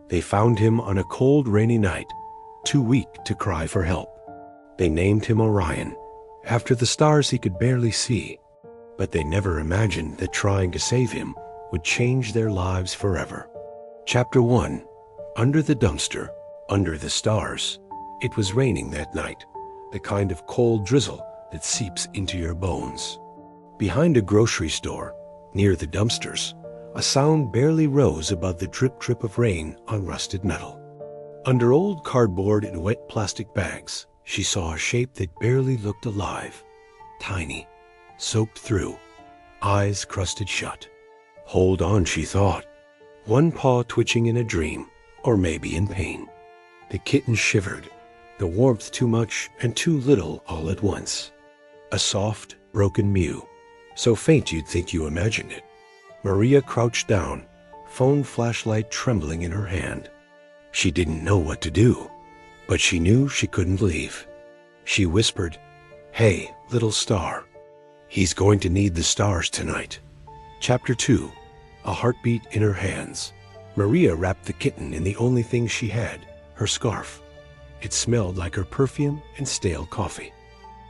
They found him on a cold, rainy night, too weak to cry for help. They named him Orion, after the stars he could barely see. But they never imagined that trying to save him would change their lives forever. Chapter 1. Under the dumpster, under the stars. It was raining that night, the kind of cold drizzle that seeps into your bones. Behind a grocery store, near the dumpsters, a sound barely rose above the drip-drip of rain on rusted metal. Under old cardboard and wet plastic bags, she saw a shape that barely looked alive. Tiny, soaked through, eyes crusted shut. Hold on, she thought. One paw twitching in a dream, or maybe in pain. The kitten shivered, the warmth too much and too little all at once. A soft, broken mew, so faint you'd think you imagined it. Maria crouched down, phone flashlight trembling in her hand. She didn't know what to do, but she knew she couldn't leave. She whispered, "Hey, little star." He's going to need the stars tonight. Chapter 2. A heartbeat in her hands. Maria wrapped the kitten in the only thing she had, her scarf. It smelled like her perfume and stale coffee.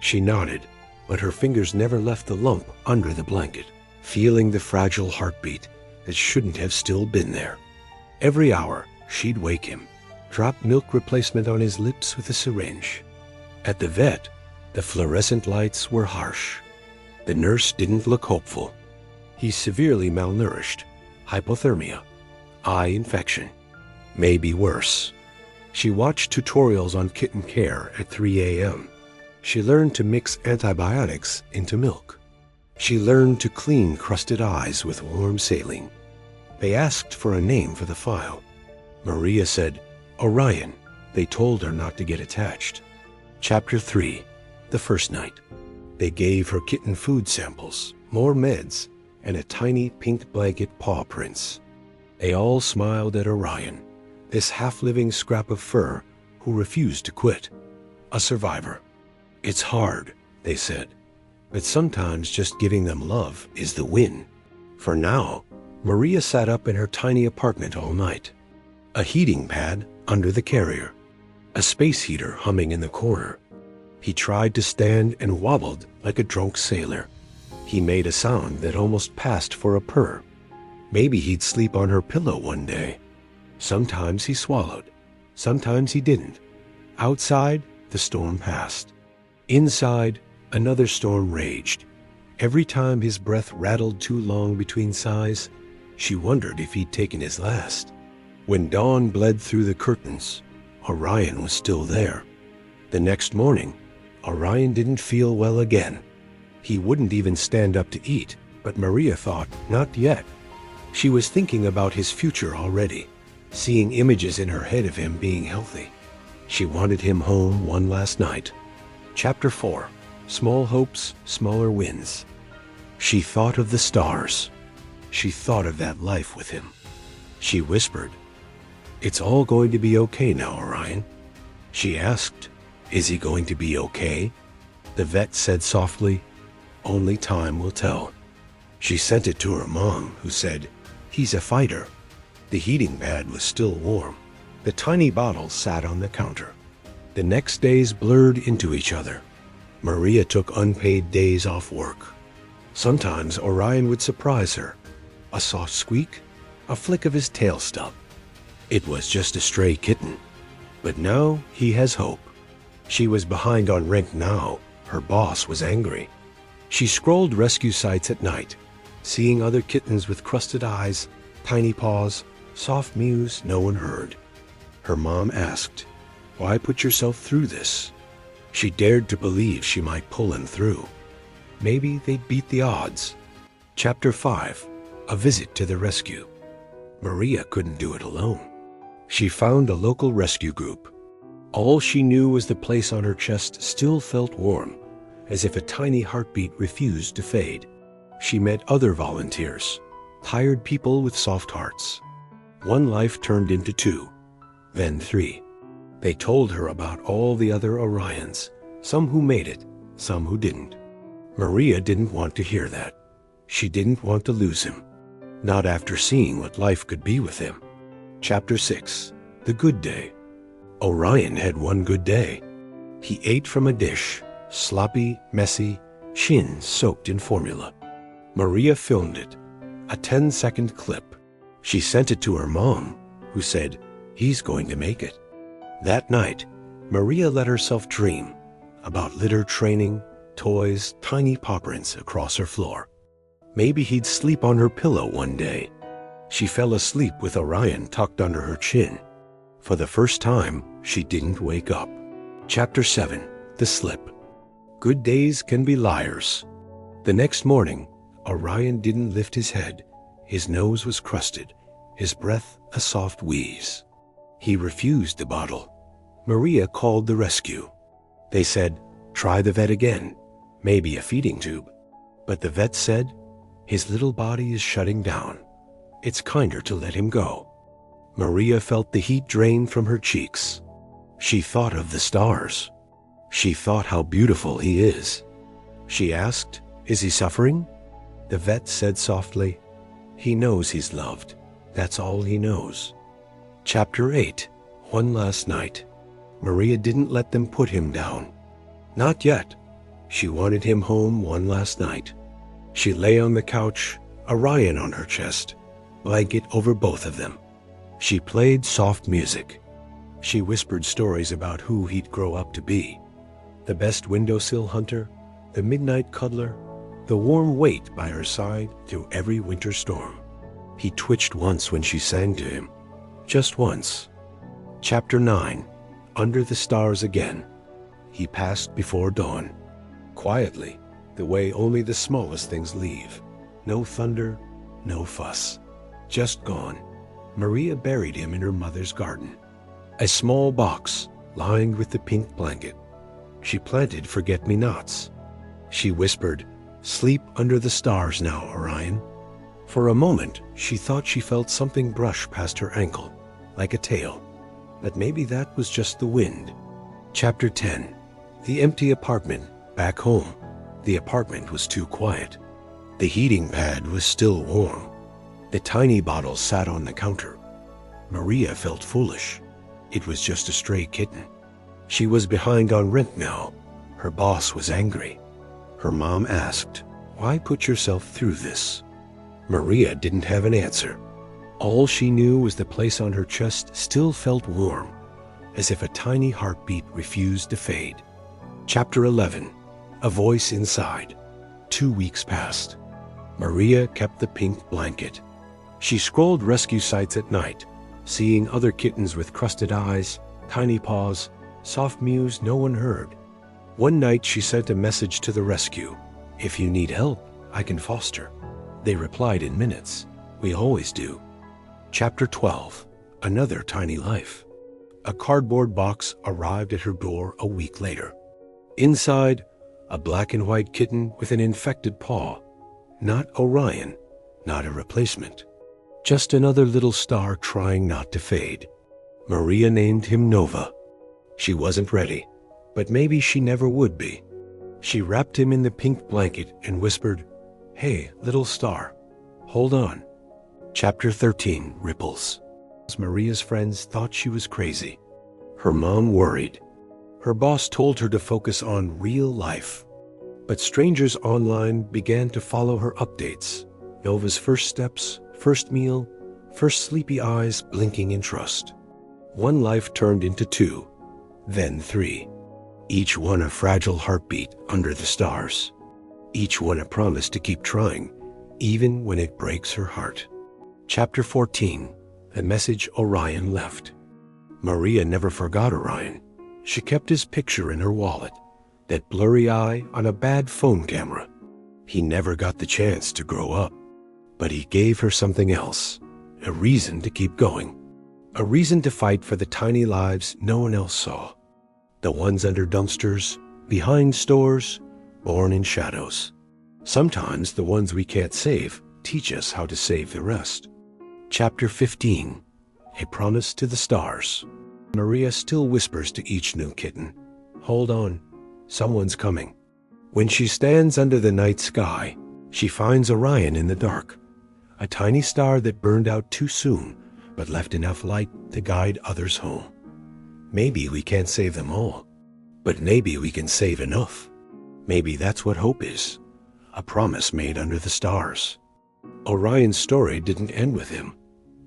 She nodded, but her fingers never left the lump under the blanket, feeling the fragile heartbeat that shouldn't have still been there. Every hour, she'd wake him, drop milk replacement on his lips with a syringe. At the vet, the fluorescent lights were harsh. The nurse didn't look hopeful. He's severely malnourished, hypothermia, eye infection, maybe worse. She watched tutorials on kitten care at 3 a.m. She learned to mix antibiotics into milk. She learned to clean crusted eyes with warm saline. They asked for a name for the file. Maria said, "Orion." They told her not to get attached. Chapter 3. The first night. They gave her kitten food samples, more meds, and a tiny pink blanket paw prints. They all smiled at Orion, this half-living scrap of fur who refused to quit. A survivor. "It's hard," they said, "but sometimes just giving them love is the win." For now, Maria sat up in her tiny apartment all night. A heating pad under the carrier. A space heater humming in the corner. He tried to stand and wobbled like a drunk sailor. He made a sound that almost passed for a purr. Maybe he'd sleep on her pillow one day. Sometimes he swallowed. Sometimes he didn't. Outside, the storm passed. Inside, another storm raged. Every time his breath rattled too long between sighs, she wondered if he'd taken his last. When dawn bled through the curtains, Orion was still there. The next morning, Orion didn't feel well again. He wouldn't even stand up to eat, but Maria thought, not yet. She was thinking about his future already, seeing images in her head of him being healthy. She wanted him home one last night. Chapter 4. Small hopes, smaller wins. She thought of the stars. She thought of that life with him. She whispered, "It's all going to be okay now, Orion." She asked, "Is he going to be okay?" The vet said softly, "Only time will tell." She sent it to her mom, who said, "He's a fighter." The heating pad was still warm. The tiny bottle sat on the counter. The next days blurred into each other. Maria took unpaid days off work. Sometimes Orion would surprise her. A soft squeak, a flick of his tail stub. It was just a stray kitten. But now he has hope. She was behind on rent now. Her boss was angry. She scrolled rescue sites at night, seeing other kittens with crusted eyes, tiny paws, soft mews no one heard. Her mom asked, "Why put yourself through this?" She dared to believe she might pull him through. Maybe they'd beat the odds. Chapter 5. A visit to the rescue. Maria couldn't do it alone. She found a local rescue group. All she knew was the place on her chest still felt warm, as if a tiny heartbeat refused to fade. She met other volunteers, tired people with soft hearts. One life turned into 2, then 3. They told her about all the other Orions, some who made it, some who didn't. Maria didn't want to hear that. She didn't want to lose him, not after seeing what life could be with him. Chapter 6. The Good Day. Orion had one good day. He ate from a dish, sloppy, messy, chin soaked in formula. Maria filmed it, a 10-second clip. She sent it to her mom, who said, "He's going to make it." That night, Maria let herself dream about litter training, toys, tiny pawprints across her floor. Maybe he'd sleep on her pillow one day. She fell asleep with Orion tucked under her chin. For the first time, she didn't wake up. Chapter 7. The Slip. Good days can be liars. The next morning, Orion didn't lift his head. His nose was crusted, his breath a soft wheeze. He refused the bottle. Maria called the rescue. They said, "Try the vet again, maybe a feeding tube." But the vet said, "His little body is shutting down. It's kinder to let him go." Maria felt the heat drain from her cheeks. She thought of the stars. She thought how beautiful he is. She asked, "Is he suffering?" The vet said softly, "He knows he's loved. That's all he knows." Chapter 8. One last night. Maria didn't let them put him down. Not yet. She wanted him home one last night. She lay on the couch, Orion on her chest, blanket over both of them. She played soft music. She whispered stories about who he'd grow up to be. The best windowsill hunter, the midnight cuddler, the warm weight by her side through every winter storm. He twitched once when she sang to him. Just once. Chapter 9. Under the stars again. He passed before dawn. Quietly, the way only the smallest things leave. No thunder, no fuss. Just gone. Maria buried him in her mother's garden. A small box, lined with the pink blanket. She planted forget-me-nots. She whispered, "Sleep under the stars now, Orion." For a moment, she thought she felt something brush past her ankle, like a tail. But maybe that was just the wind. Chapter 10. The empty apartment, back home. The apartment was too quiet. The heating pad was still warm. The tiny bottle sat on the counter. Maria felt foolish. It was just a stray kitten. She was behind on rent now. Her boss was angry. Her mom asked, "Why put yourself through this?" Maria didn't have an answer. All she knew was the place on her chest still felt warm, as if a tiny heartbeat refused to fade. Chapter 11. A voice inside. 2 weeks passed. Maria kept the pink blanket. She scrolled rescue sites at night, seeing other kittens with crusted eyes, tiny paws, soft mews no one heard. One night she sent a message to the rescue. "If you need help, I can foster." They replied in minutes. "We always do." Chapter 12. Another tiny life. A cardboard box arrived at her door a week later. Inside, a black and white kitten with an infected paw. Not Orion, not a replacement. Just another little star trying not to fade. Maria named him Nova. She wasn't ready, but maybe she never would be. She wrapped him in the pink blanket and whispered, "Hey, little star, hold on." Chapter 13. Ripples. Maria's friends thought she was crazy. Her mom worried. Her boss told her to focus on real life. But strangers online began to follow her updates. Nova's first steps, first meal, first sleepy eyes blinking in trust. One life turned into 2, then 3. Each one a fragile heartbeat under the stars. Each one a promise to keep trying, even when it breaks her heart. Chapter 14. The message Orion left. Maria never forgot Orion. She kept his picture in her wallet, that blurry eye on a bad phone camera. He never got the chance to grow up, but he gave her something else, a reason to keep going, a reason to fight for the tiny lives no one else saw, the ones under dumpsters, behind stores, born in shadows. Sometimes the ones we can't save teach us how to save the rest. Chapter 15. A promise to the stars. Maria still whispers to each new kitten, "Hold on, someone's coming." When she stands under the night sky, she finds Orion in the dark, a tiny star that burned out too soon but left enough light to guide others home. Maybe we can't save them all, but maybe we can save enough. Maybe that's what hope is, a promise made under the stars. Orion's story didn't end with him.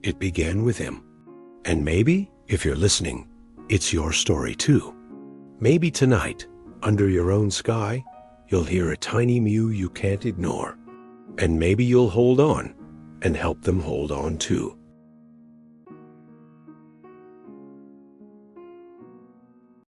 It began with him. And maybe, if you're listening, it's your story too. Maybe tonight, under your own sky, you'll hear a tiny mew you can't ignore. And maybe you'll hold on and help them hold on too.